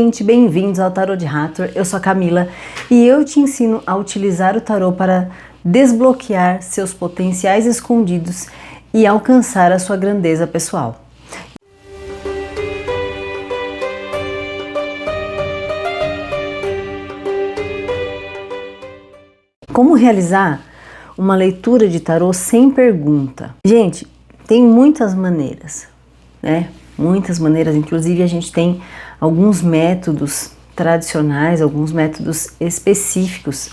Gente, bem-vindos ao Tarô de Hathor. Eu sou a Camila e eu te ensino a utilizar o tarô para desbloquear seus potenciais escondidos e alcançar a sua grandeza pessoal. Como realizar uma leitura de tarô sem pergunta? Gente, tem muitas maneiras, né? Muitas maneiras, inclusive a gente tem alguns métodos tradicionais, alguns métodos específicos,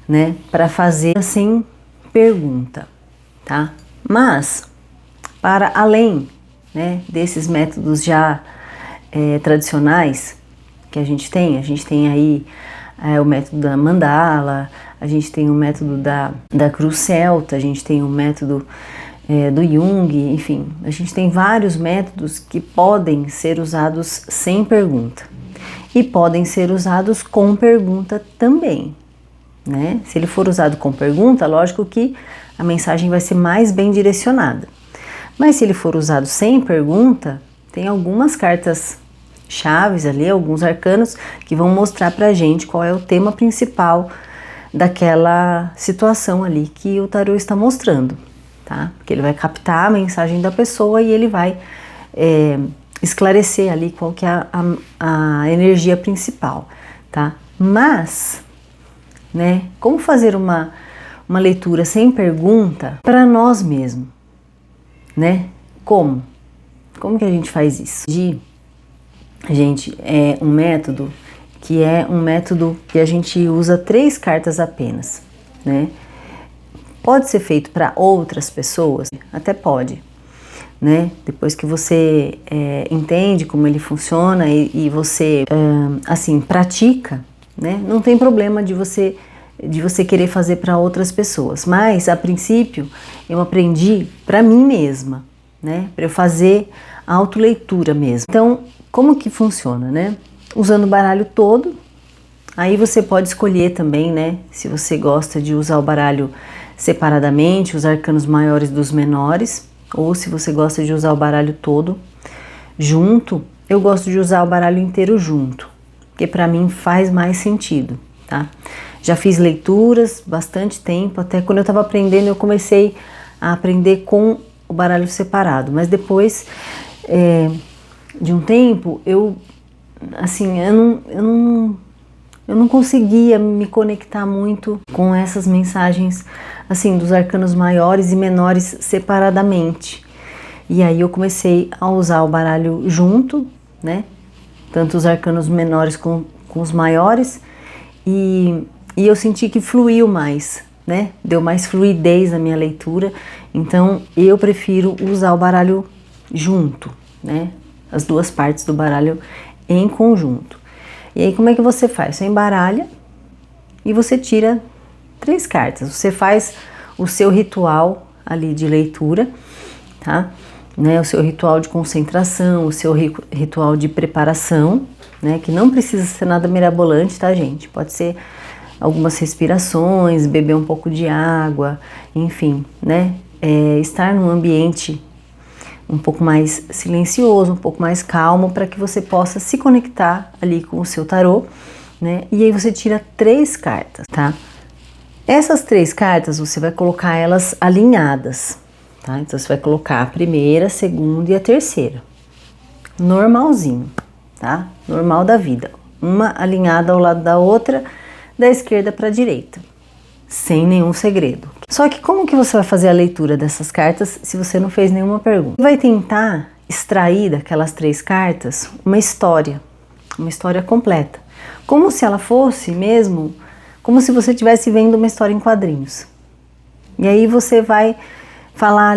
né, para fazer sem pergunta, tá? Mas, para além, né, desses métodos já tradicionais que a gente tem aí o método da mandala, a gente tem o método da cruz celta, a gente tem o método do Jung, enfim, a gente tem vários métodos que podem ser usados sem pergunta e podem ser usados com pergunta também, né? Se ele for usado com pergunta, lógico que a mensagem vai ser mais bem direcionada, mas se ele for usado sem pergunta, tem algumas cartas chaves ali, alguns arcanos que vão mostrar pra gente qual é o tema principal daquela situação ali que o tarô está mostrando. Tá? Porque ele vai captar a mensagem da pessoa e ele vai esclarecer ali qual que é a energia principal, tá? Mas, né, como fazer uma leitura sem pergunta para nós mesmos, né? Como que a gente faz isso? Gente, é um método que a gente usa 3 cartas apenas, né? Pode ser feito para outras pessoas? Até pode, né? Depois que você entende como ele funciona e você, assim, pratica, né? Não tem problema de você querer fazer para outras pessoas. Mas, a princípio, eu aprendi para mim mesma, né? Para eu fazer a autoleitura mesmo. Então, como que funciona, né? Usando o baralho todo. Aí você pode escolher também, né? Se você gosta de usar o baralho separadamente, os arcanos maiores dos menores, ou se você gosta de usar o baralho todo junto. Eu gosto de usar o baralho inteiro junto, porque para mim faz mais sentido, tá? Já fiz leituras bastante tempo, até quando eu estava aprendendo eu comecei a aprender com o baralho separado, mas depois de um tempo eu não conseguia me conectar muito com essas mensagens assim dos arcanos maiores e menores separadamente. E aí eu comecei a usar o baralho junto, né? Tanto os arcanos menores com os maiores e eu senti que fluiu mais, né? Deu mais fluidez na minha leitura. Então eu prefiro usar o baralho junto, né? As duas partes do baralho em conjunto. E aí como é que você faz? Você embaralha e você tira 3 cartas. Você faz o seu ritual ali de leitura, tá? Né? O seu ritual de concentração, o seu ritual de preparação, né? Que não precisa ser nada mirabolante, tá, gente? Pode ser algumas respirações, beber um pouco de água, enfim, né? Estar num ambiente um pouco mais silencioso, um pouco mais calmo, para que você possa se conectar ali com o seu tarô, né? E aí você tira 3 cartas, tá? Essas 3 cartas você vai colocar elas alinhadas, tá? Então você vai colocar a primeira, a segunda e a terceira. Normalzinho, tá? Normal da vida. Uma alinhada ao lado da outra, da esquerda para a direita. Sem nenhum segredo. Só que como que você vai fazer a leitura dessas cartas se você não fez nenhuma pergunta? Você vai tentar extrair daquelas 3 cartas uma história completa. Como se ela fosse mesmo, como se você estivesse vendo uma história em quadrinhos. E aí você vai falar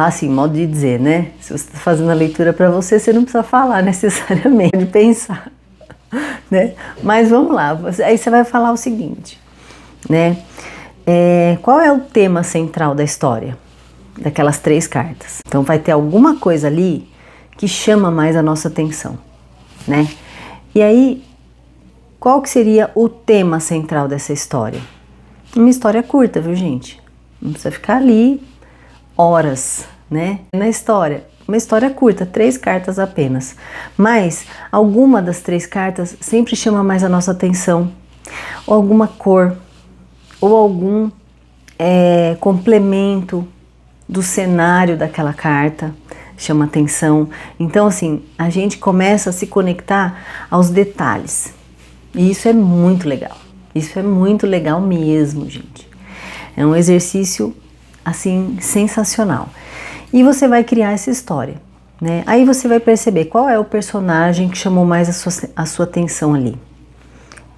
assim, modo de dizer, né? Se você está fazendo a leitura para você, você não precisa falar necessariamente, de pensar, né? Mas vamos lá, aí você vai falar o seguinte, né? Qual é o tema central da história? Daquelas 3 cartas. Então vai ter alguma coisa ali que chama mais a nossa atenção, né? E aí, qual que seria o tema central dessa história? Uma história curta, viu, gente? Não precisa ficar ali horas, né, na história. uma história curta, 3 cartas apenas. Mas alguma das 3 cartas sempre chama mais a nossa atenção. Ou alguma cor, ou algum complemento do cenário daquela carta chama atenção. Então assim, a gente começa a se conectar aos detalhes. E isso é muito legal. Isso é muito legal mesmo, gente. É um exercício assim sensacional. E você vai criar essa história, né? Aí você vai perceber qual é o personagem que chamou mais a sua atenção ali,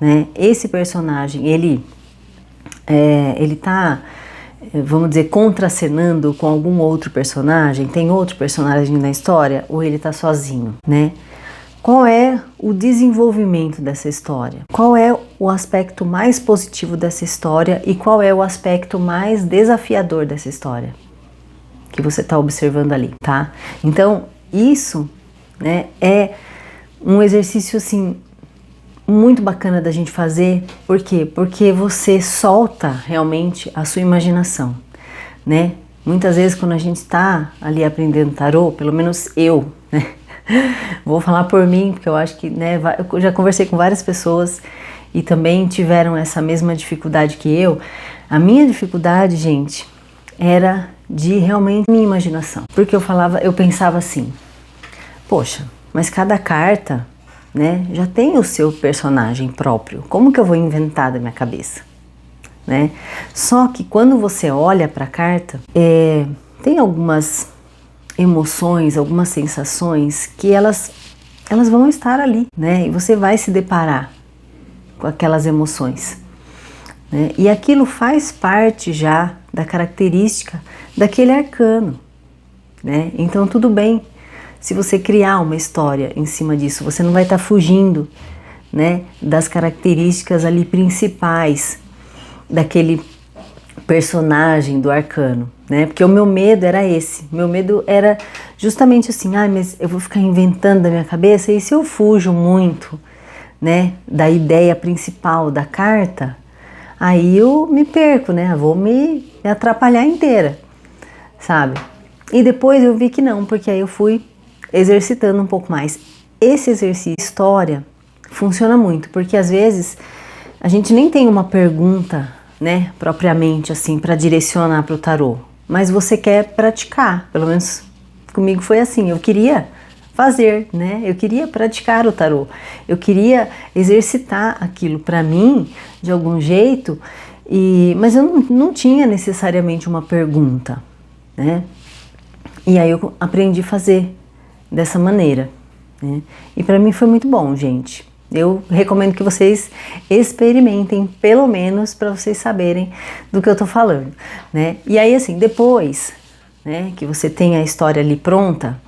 né? Esse personagem, ele tá, vamos dizer, contracenando com algum outro personagem? Tem outro personagem na história? Ou ele tá sozinho, né? Qual é o desenvolvimento dessa história? Qual é o aspecto mais positivo dessa história e qual é o aspecto mais desafiador dessa história que você está observando ali, tá? Então, isso, né, é um exercício, assim, muito bacana da gente fazer. Por quê? Porque você solta realmente a sua imaginação, né? Muitas vezes quando a gente está ali aprendendo tarô, pelo menos eu, né? Vou falar por mim, porque eu acho que, né, eu já conversei com várias pessoas e também tiveram essa mesma dificuldade que eu. A minha dificuldade, gente, era de realmente minha imaginação. Porque eu pensava assim, poxa, mas cada carta, né, já tem o seu personagem próprio. Como que eu vou inventar da minha cabeça, né? Só que quando você olha para a carta, tem algumas emoções, algumas sensações que elas vão estar ali, né? E você vai se deparar com aquelas emoções, né? E aquilo faz parte já da característica daquele arcano, né? Então tudo bem se você criar uma história em cima disso, você não vai estar fugindo, né, das características ali principais daquele personagem do arcano, né? Porque o meu medo era esse. Meu medo era justamente assim, mas eu vou ficar inventando da minha cabeça, e se eu fujo muito, né, da ideia principal da carta, aí eu me perco, né? Eu vou me atrapalhar inteira, sabe? E depois eu vi que não, porque aí eu fui exercitando um pouco mais. Esse exercício de história funciona muito, porque às vezes a gente nem tem uma pergunta, né, propriamente assim, para direcionar para o tarô, mas você quer praticar. Pelo menos comigo foi assim, eu queria fazer, né, eu queria praticar o tarô, eu queria exercitar aquilo para mim de algum jeito, mas eu não tinha necessariamente uma pergunta, né, e aí eu aprendi a fazer dessa maneira, né, e para mim foi muito bom, gente. Eu recomendo que vocês experimentem, pelo menos para vocês saberem do que eu tô falando, né? E aí assim, depois, né, que você tem a história ali pronta,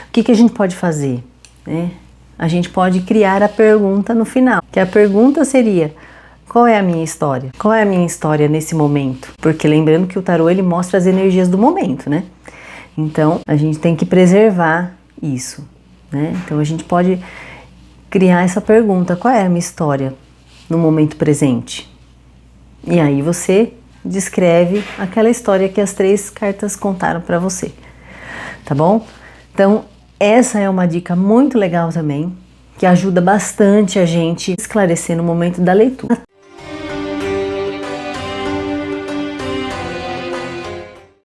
o que a gente pode fazer, né? A gente pode criar a pergunta no final, que a pergunta seria: qual é a minha história? Qual é a minha história nesse momento? Porque lembrando que o tarô, ele mostra as energias do momento, né? Então, a gente tem que preservar isso, né? Então, a gente pode criar essa pergunta: qual é a minha história no momento presente? E aí você descreve aquela história que as 3 cartas contaram para você, tá bom? Então, essa é uma dica muito legal também, que ajuda bastante a gente a esclarecer no momento da leitura.